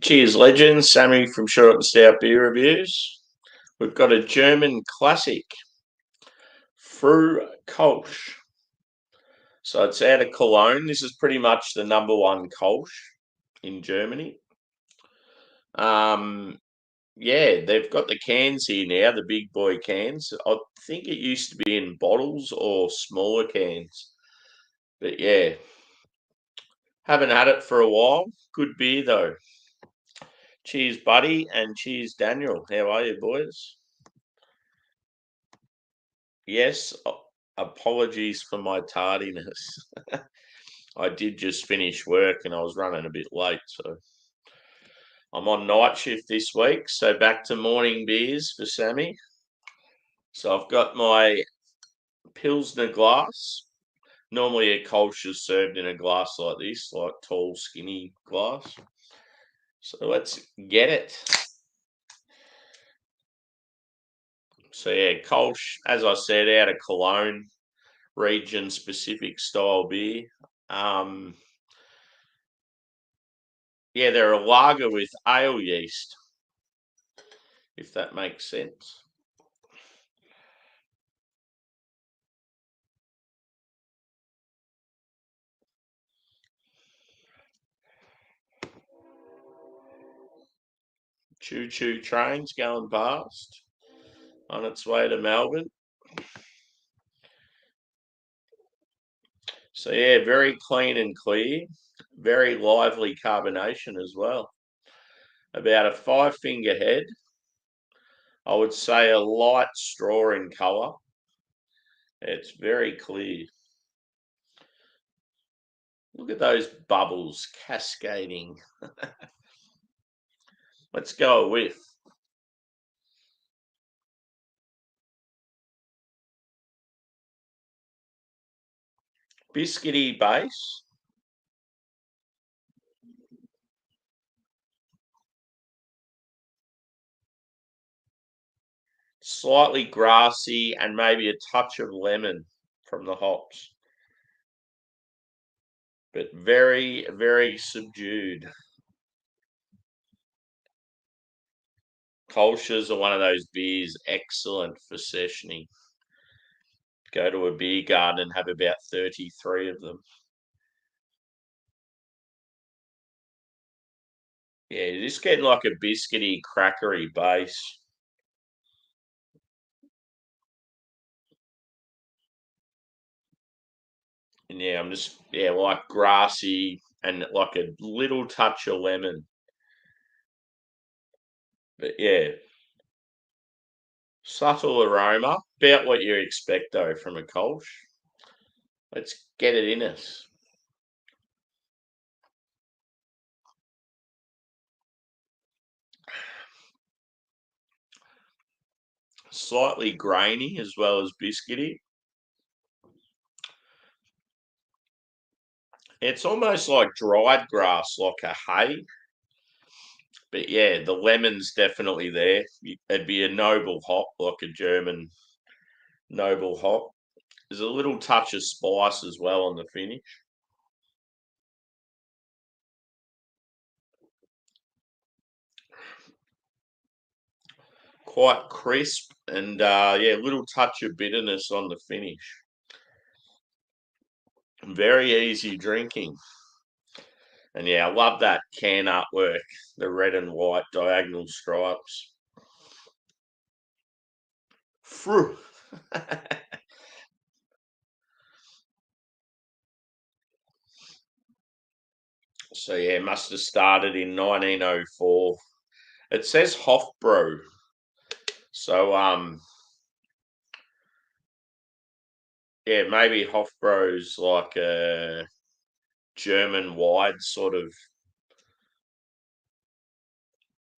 Cheers, legends. Sammy from Short and Stout Beer Reviews. We've got a German classic, Fruh KOLSCH. So it's out of Cologne. This is pretty much the number one Kolsch in Germany. Yeah, they've got the cans here now, the big boy cans. I think it used to be in bottles or smaller cans. But yeah, haven't had it for a while. Good beer though. Cheers, buddy, and cheers, Daniel. How are you, boys? Yes, apologies for my tardiness. I did just finish work and I was running a bit late, so I'm on night shift this week, so back to morning beers for Sammy. So I've got my Pilsner glass. Normally a Kolsch is served in a glass like this, like tall, skinny glass. So let's get it. So yeah, Kolsch, as I said, out of Cologne, region specific style beer. Yeah, they're a lager with ale yeast, if that makes sense. Choo-choo trains going past on its way to Melbourne. So yeah, very clean and clear, very lively carbonation as well. About a 5-finger head. I would say a light straw in colour. It's very clear. Look at those bubbles cascading. Let's go a whiff. Biscuity base. Slightly grassy and maybe a touch of lemon from the hops. But very, very subdued. Kolsch's are one of those beers excellent for sessioning. Go to a beer garden and have about 33 of them. Yeah, you're just getting like a biscuity, crackery base. And yeah, I'm just, yeah, like grassy and like a little touch of lemon. But yeah, subtle aroma, about what you expect though from a Kolsch. Let's get it in us. Slightly grainy as well as biscuity. It's almost like dried grass, like a hay. But yeah, the lemon's definitely there. It'd be a noble hop, like a German noble hop. There's a little touch of spice as well on the finish. Quite crisp and yeah, a little touch of bitterness on the finish. Very easy drinking. And yeah, I love that can artwork, the red and white diagonal stripes. Fruh. So yeah, must have started in 1904. It says Hofbrau. So yeah, maybe Hofbrau's like a German wide sort of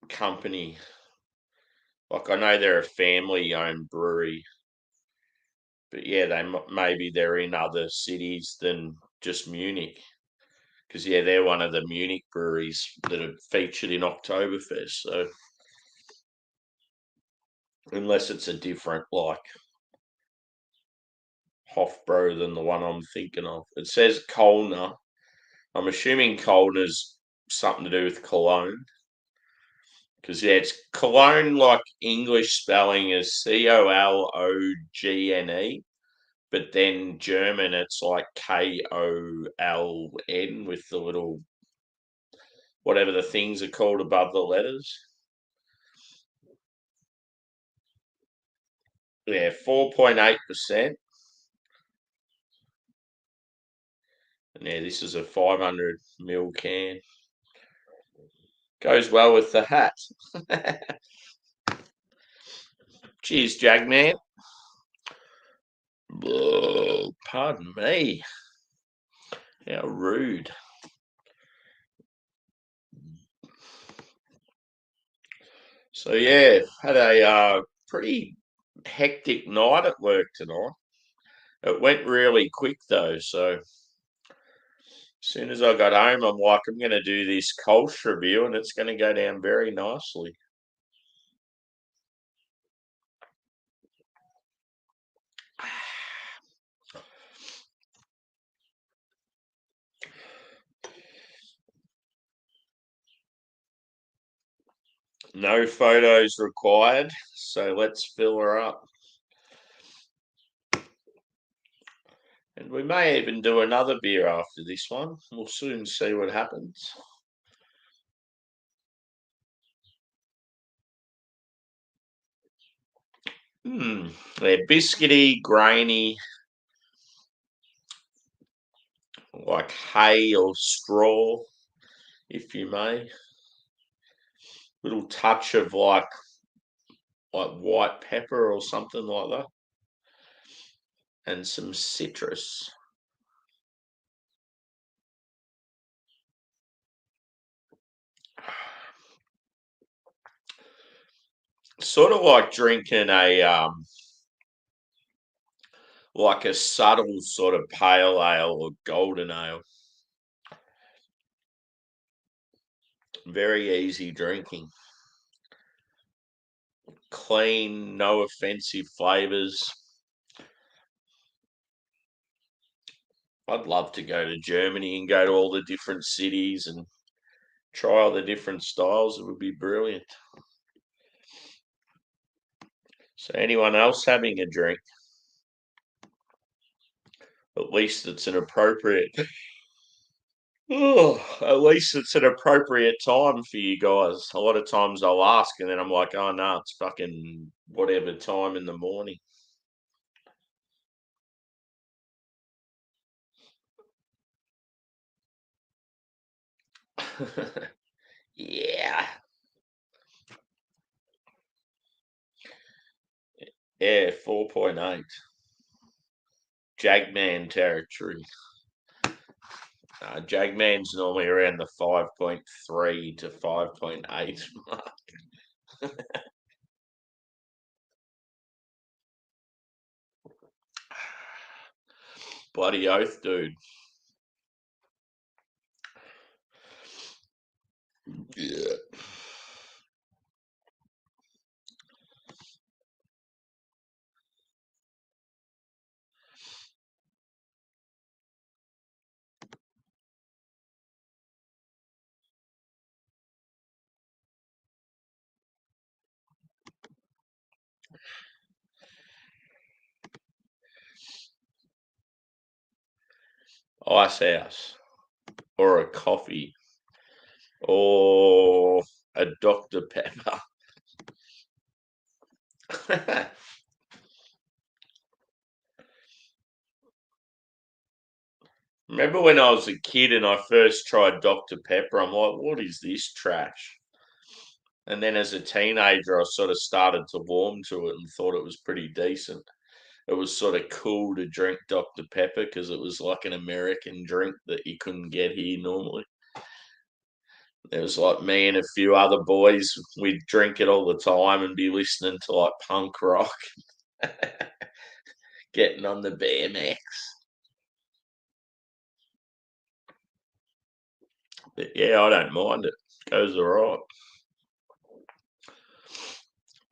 company. Like I know they're a family owned brewery, but yeah, maybe they're in other cities than just Munich. Because yeah, they're one of the Munich breweries that are featured in Oktoberfest. So unless it's a different like Hofbräu than the one I'm thinking of, it says Colner. I'm assuming Colner's something to do with Cologne. Because it's Cologne, like English spelling is Colgne, but then German it's like KOLN with the little whatever the things are called above the letters. Yeah, 4.8%. And yeah, this is a 500 ml can. Goes well with the hat. Cheers, Jagman. Oh, pardon me. How rude. So yeah, had a pretty hectic night at work tonight. It went really quick though, so as soon as I got home, I'm like, I'm going to do this KOLSCH review, and it's going to go down very nicely. No photos required, so let's fill her up. And we may even do another beer after this one. We'll soon see what happens. They're biscuity, grainy, like hay or straw, if you may. Little touch of like white pepper or something like that, and some citrus. Sort of like drinking a like a subtle sort of pale ale or golden ale. Very easy drinking. Clean, no offensive flavors. I'd love to go to Germany and go to all the different cities and try all the different styles. It would be brilliant. So anyone else having a drink? At least it's an appropriate. Oh, at least it's an appropriate time for you guys. A lot of times I'll ask and then I'm like, oh no, it's fucking whatever time in the morning. Yeah. Yeah, 4.8. Jagman territory. Jagman's normally around the 5.3 to 5.8 mark. Bloody oath, dude. Yeah. Ice house. Or a coffee. Or a Dr. Pepper. Remember when I was a kid and I first tried Dr. Pepper? I'm like, what is this trash? And then as a teenager, I sort of started to warm to it and thought it was pretty decent. It was sort of cool to drink Dr. Pepper because it was like an American drink that you couldn't get here normally. It was like me and a few other boys, we'd drink it all the time and be listening to like punk rock, getting on the BMX. But yeah, I don't mind it. Goes all right.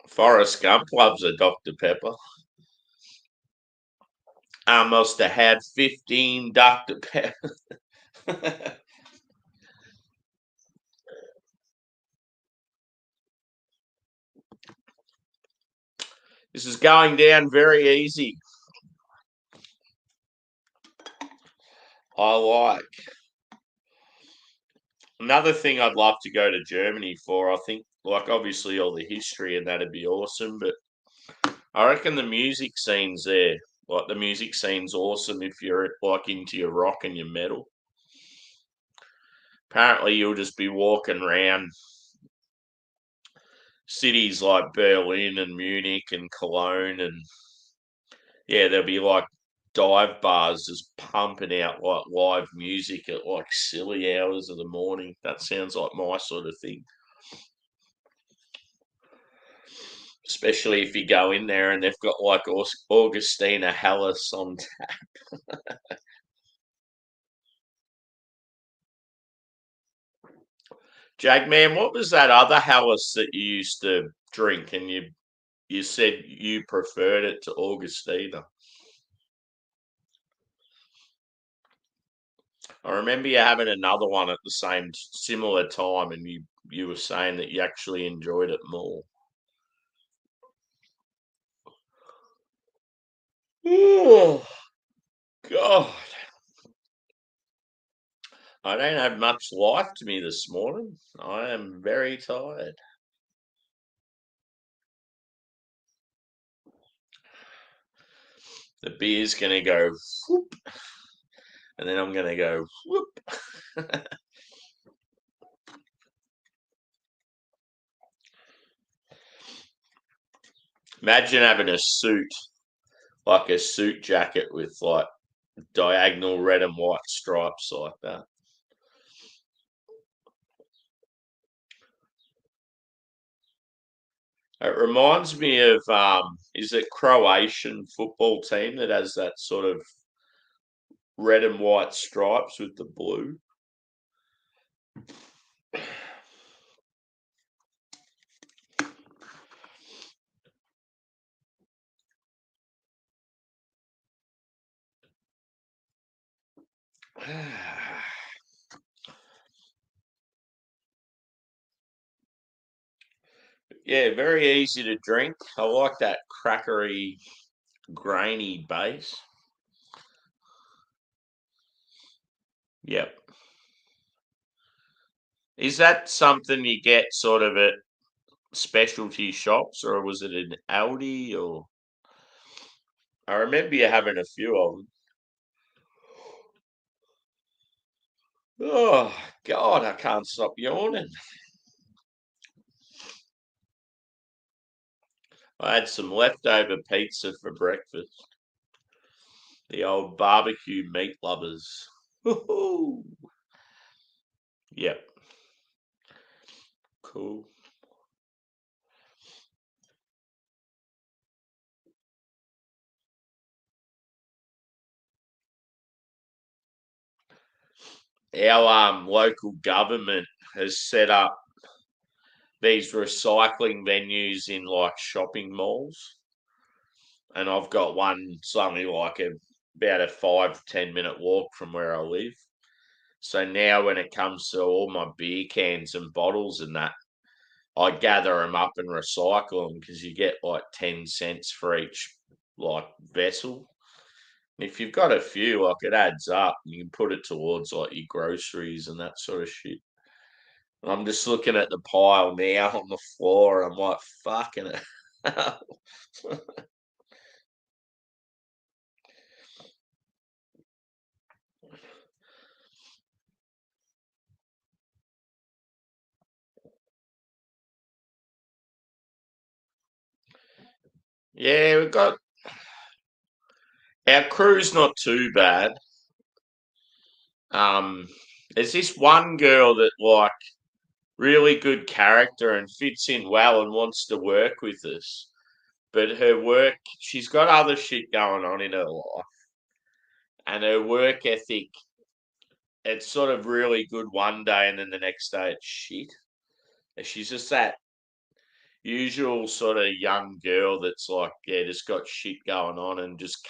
Forrest Gump loves a Dr. Pepper. I must have had 15 Dr. Pepper. This is going down very easy. I like. Another thing I'd love to go to Germany for, I think, like obviously all the history and that'd be awesome, but I reckon the music scene's there. Like the music scene's awesome if you're like into your rock and your metal. Apparently you'll just be walking around cities like Berlin and Munich and Cologne, and yeah, there'll be like dive bars just pumping out like live music at like silly hours of the morning. That sounds like my sort of thing. Especially if you go in there and they've got like Augustina Hallis on. Jagman, what was that other Hallis that you used to drink and you said you preferred it to Augustina? I remember you having another one at the same similar time, and you were saying that you actually enjoyed it more. Oh God, I don't have much life to me this morning. I am very tired. The beer's gonna go whoop, and then I'm gonna go whoop. Imagine having a suit, like a suit jacket with like diagonal red and white stripes like that. It reminds me of is it Croatian football team that has that sort of red and white stripes with the blue? Yeah, very easy to drink. I like that crackery, grainy base. Yep. Is that something you get sort of at specialty shops, or was it an Aldi? Or I remember you having a few of them. Oh God, I can't stop yawning. I had some leftover pizza for breakfast. The old barbecue meat lovers. Woohoo! Yep, cool. Our local government has set up these recycling venues in like shopping malls, and I've got one. It's only like about a 5 to 10 minute walk from where I live. So now, when it comes to all my beer cans and bottles and that, I gather them up and recycle them because you get like 10 cents for each like vessel. And if you've got a few, like it adds up. You can put it towards like your groceries and that sort of shit. And I'm just looking at the pile now on the floor, and I'm like, fucking it. Yeah, we've got our crew's not too bad. Um, there's this one girl that like really good character and fits in well and wants to work with us. But her work, she's got other shit going on in her life, and her work ethic, it's sort of really good one day, and then the next day it's shit. And she's just that usual sort of young girl that's like, yeah, just got shit going on and just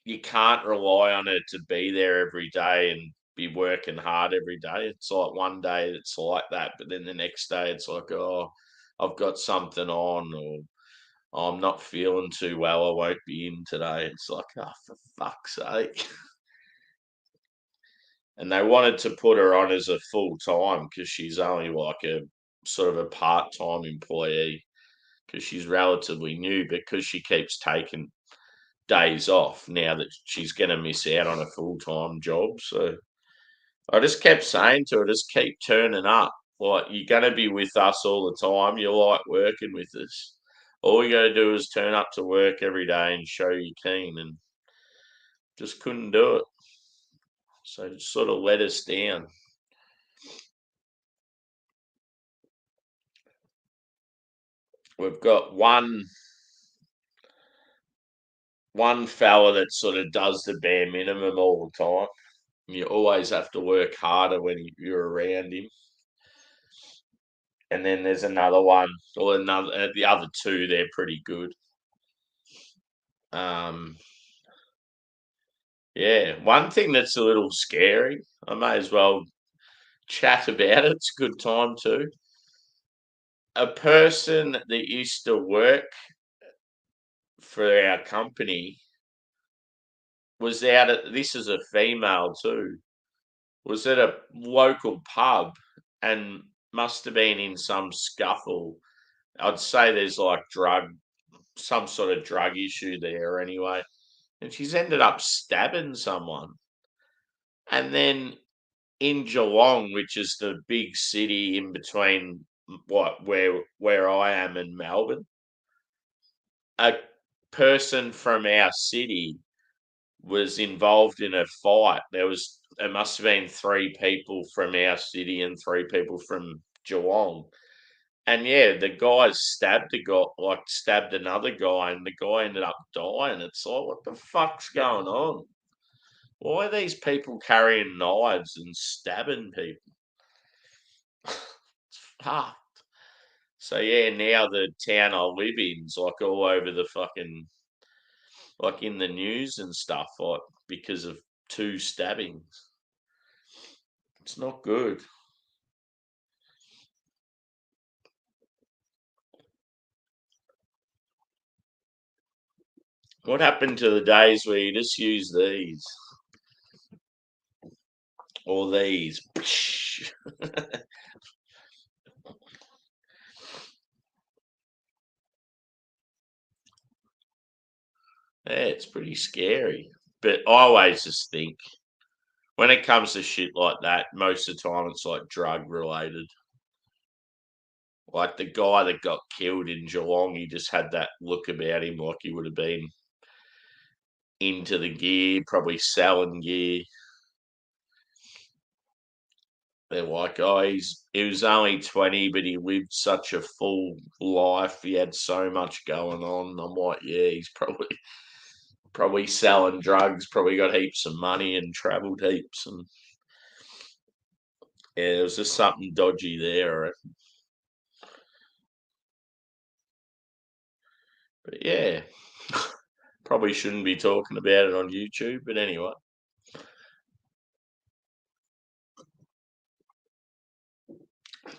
you can't rely on her to be there every day and be working hard every day. It's like one day it's like that, but then the next day it's like, oh, I've got something on, or I'm not feeling too well, I won't be in today. It's like, oh, for fuck's sake. And they wanted to put her on as a full time because she's only like a sort of a part time employee because she's relatively new, because she keeps taking days off now that she's going to miss out on a full time job. So I just kept saying to her, just keep turning up. Like, you're going to be with us all the time. You like working with us. All you got to do is turn up to work every day and show you're keen, and just couldn't do it. So it sort of let us down. We've got one fella that sort of does the bare minimum all the time. You always have to work harder when you're around him. And then there's another one, or another. The other two, they're pretty good. Um, yeah, one thing that's a little scary. I may as well chat about it. It's a good time too. A person that used to work for our company was out at. This is a female too. Was at a local pub and must have been in some scuffle. I'd say there's like some sort of drug issue there anyway. And she's ended up stabbing someone. And then in Geelong, which is the big city in between where I am and Melbourne, a person from our city was involved in a fight. There must have been three people from our city and three people from Geelong. And yeah, the guy stabbed another guy, and the guy ended up dying. It's like, what the fuck's going on? Why are these people carrying knives and stabbing people? It's fucked. So yeah, now the town I live in's like all over the fucking, like in the news and stuff, like because of two stabbings. It's not good. What happened to the days where you just use these or these? Yeah, it's pretty scary. But I always just think when it comes to shit like that, most of the time it's like drug related. Like the guy that got killed in Geelong, he just had that look about him like he would have been into the gear, probably selling gear. They're like, oh, he was only 20, but he lived such a full life. He had so much going on. I'm like, yeah, he's probably selling drugs, probably got heaps of money and travelled heaps, and yeah, there was just something dodgy there. But yeah, probably shouldn't be talking about it on YouTube, but anyway.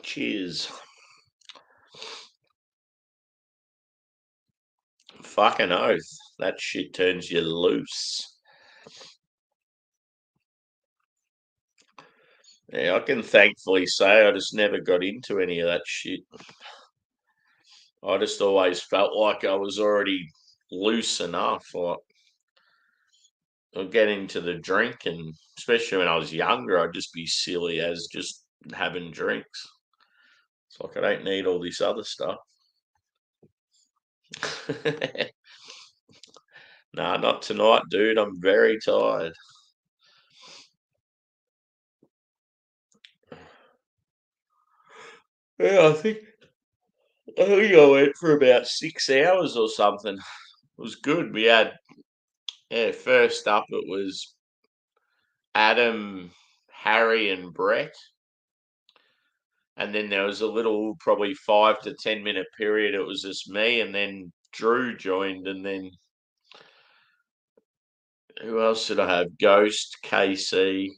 Cheers. Fucking oath. That shit turns you loose. Yeah, I can thankfully say I just never got into any of that shit. I just always felt like I was already loose enough. Like, I'd get into the drink, and especially when I was younger, I'd just be silly as just having drinks. It's like I don't need all this other stuff. Nah, not tonight, dude. I'm very tired. Yeah, I think I went for about 6 hours or something. It was good. We had, yeah, first up it was Adam, Harry, and Brett. And then there was a little, probably 5 to 10 minute period. It was just me, and then Drew joined, and then who else did I have? Ghost, KC.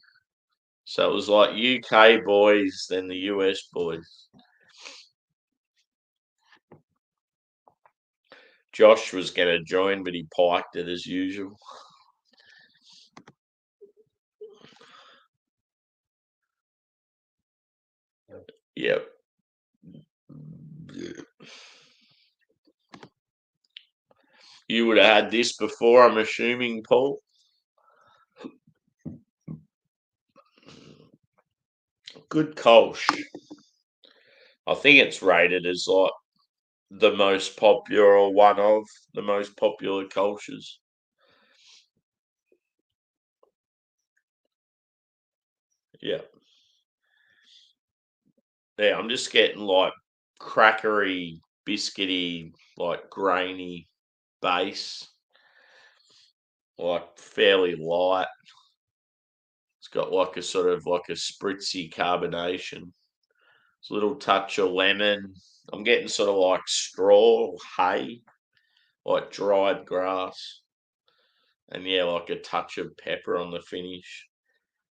So it was like UK boys, then the US boys. Josh was going to join, but he piked it as usual. Yep. You would have had this before, I'm assuming, Paul. Good Kolsch. I think it's rated as like the most popular or one of the most popular Kolsches. Yeah. Yeah, I'm just getting like crackery, biscuity, like grainy base, like fairly light. It's got like a sort of like a spritzy carbonation. It's a little touch of lemon. I'm getting sort of like straw, hay, like dried grass. And yeah, like a touch of pepper on the finish.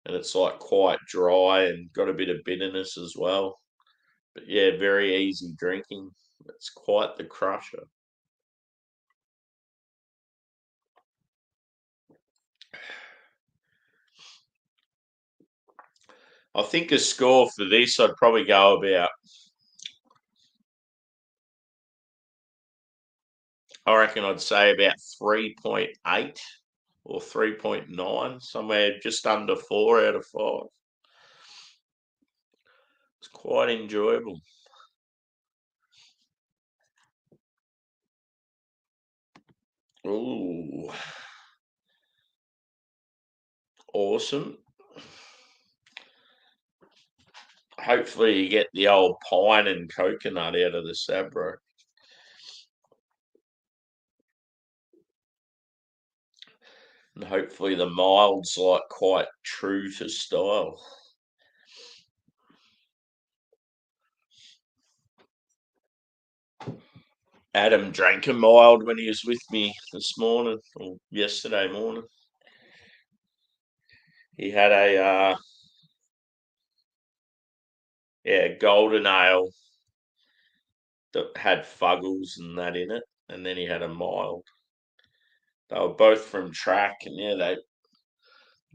And it's like quite dry and got a bit of bitterness as well. But yeah, very easy drinking. It's quite the crusher. I think a score for this, I'd probably go about, I reckon I'd say about 3.8 or 3.9, somewhere just under 4 out of 5. It's quite enjoyable. Ooh, awesome. Hopefully you get the old pine and coconut out of the Sabro. And hopefully the mild's like quite true to style. Adam drank a mild when he was with me this morning or yesterday morning. He had a golden ale that had fuggles and that in it, and then he had a mild. They were both from track, and yeah,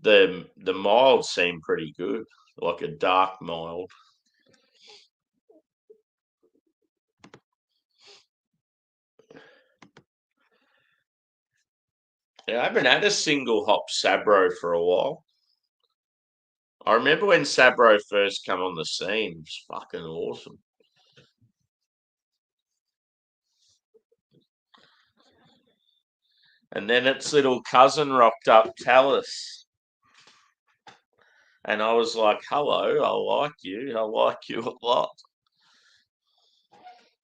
the mild seemed pretty good, like a dark mild. Yeah, I haven't had a single hop Sabro for a while. I remember when Sabro first came on the scene, it was fucking awesome. And then its little cousin rocked up, Talus. And I was like, hello, I like you. I like you a lot.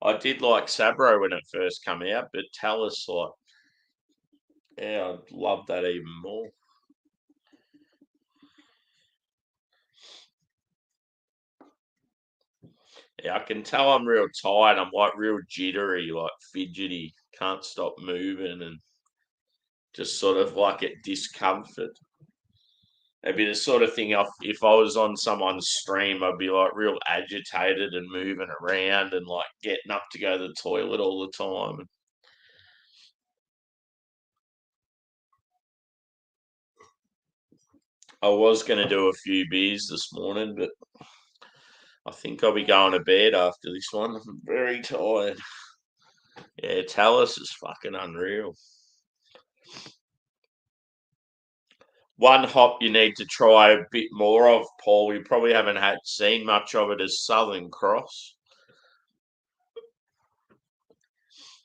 I did like Sabro when it first came out, but Talus, like, yeah, I love that even more. Yeah, I can tell I'm real tired. I'm like real jittery, like fidgety, can't stop moving and just sort of like at discomfort. It'd be the sort of thing if I was on someone's stream, I'd be like real agitated and moving around and like getting up to go to the toilet all the time. I was going to do a few beers this morning, but I think I'll be going to bed after this one. I'm very tired. Yeah, Talus is fucking unreal. One hop you need to try a bit more of, Paul. You probably haven't had seen much of it as Southern Cross.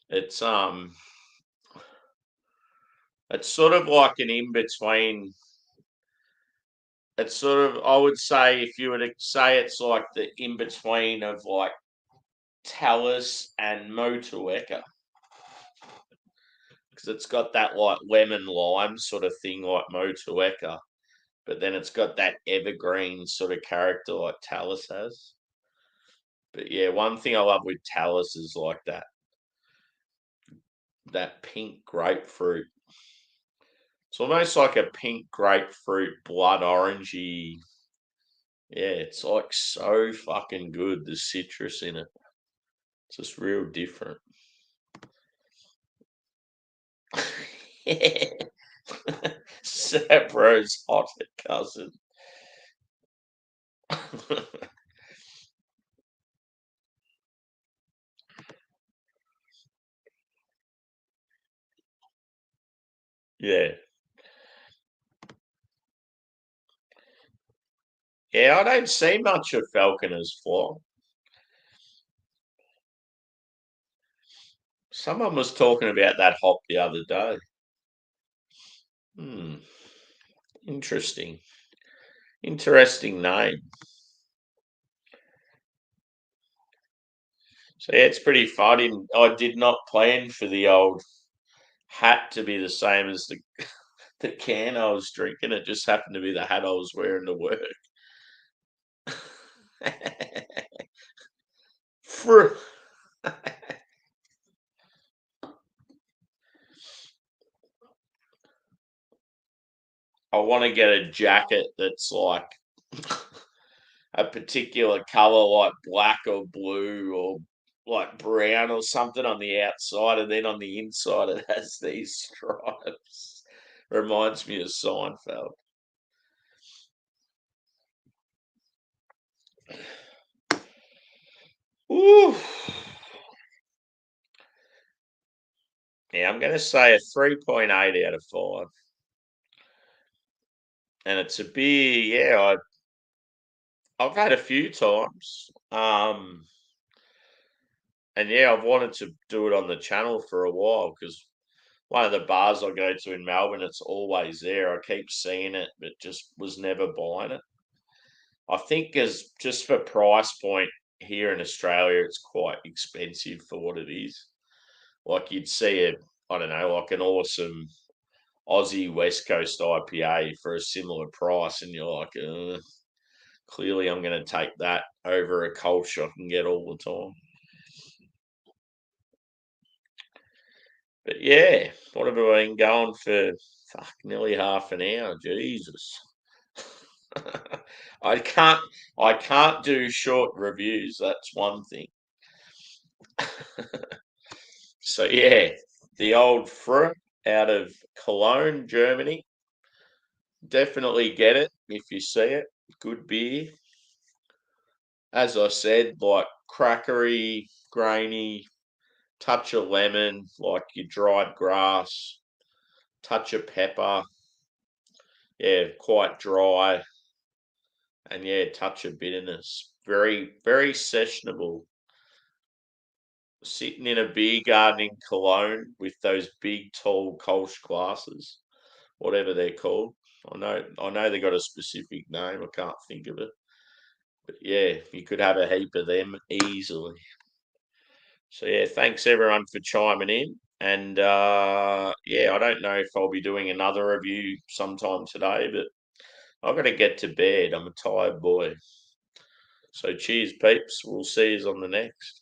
It's it's sort of like an in between. It's sort of, I would say, if you were to say it's like the in between of like Talus and Motueka, because it's got that like lemon lime sort of thing like Motueka, but then it's got that evergreen sort of character like Talus has. But yeah, one thing I love with Talus is like that pink grapefruit. It's almost like a pink grapefruit, blood orangey. Yeah, it's like so fucking good. The citrus in it. It's just real different. Yeah. Sabro's hotter cousin. Yeah. Yeah, I don't see much of falconers fly. Someone was talking about that hop the other day. Hmm, interesting. Interesting name. So yeah, it's pretty funny. I did not plan for the old hat to be the same as the can I was drinking. It just happened to be the hat I was wearing to work. Fruh. I want to get a jacket that's like a particular color, like black or blue or like brown or something on the outside, and then on the inside it has these stripes. Reminds me of Seinfeld. Ooh. Yeah, I'm going to say a 3.8 out of 5. And it's a beer, yeah, I've had a few times. And yeah, I've wanted to do it on the channel for a while because one of the bars I go to in Melbourne, it's always there. I keep seeing it, but just was never buying it. I think as just for price point here in Australia, it's quite expensive for what it is. Like you'd see I don't know, like an awesome Aussie West Coast IPA for a similar price, and you're like, clearly I'm going to take that over a Kolsch I can get all the time. But yeah, what have I been going for? Fuck, nearly half an hour. Jesus. I can't I can't do short reviews, that's one thing. So yeah, the old Fruh out of Cologne, Germany. Definitely get it if you see it. Good beer. As I said, like crackery, grainy, touch of lemon, like your dried grass, touch of pepper. Yeah, quite dry, and yeah, touch of bitterness. Very, very sessionable. Sitting in a beer garden in Cologne with those big, tall Kolsch glasses, whatever they're called. I know they got a specific name. I can't think of it, but yeah, you could have a heap of them easily. So yeah, thanks everyone for chiming in. And yeah, I don't know if I'll be doing another review sometime today, but I've got to get to bed. I'm a tired boy. So cheers, peeps. We'll see you on the next.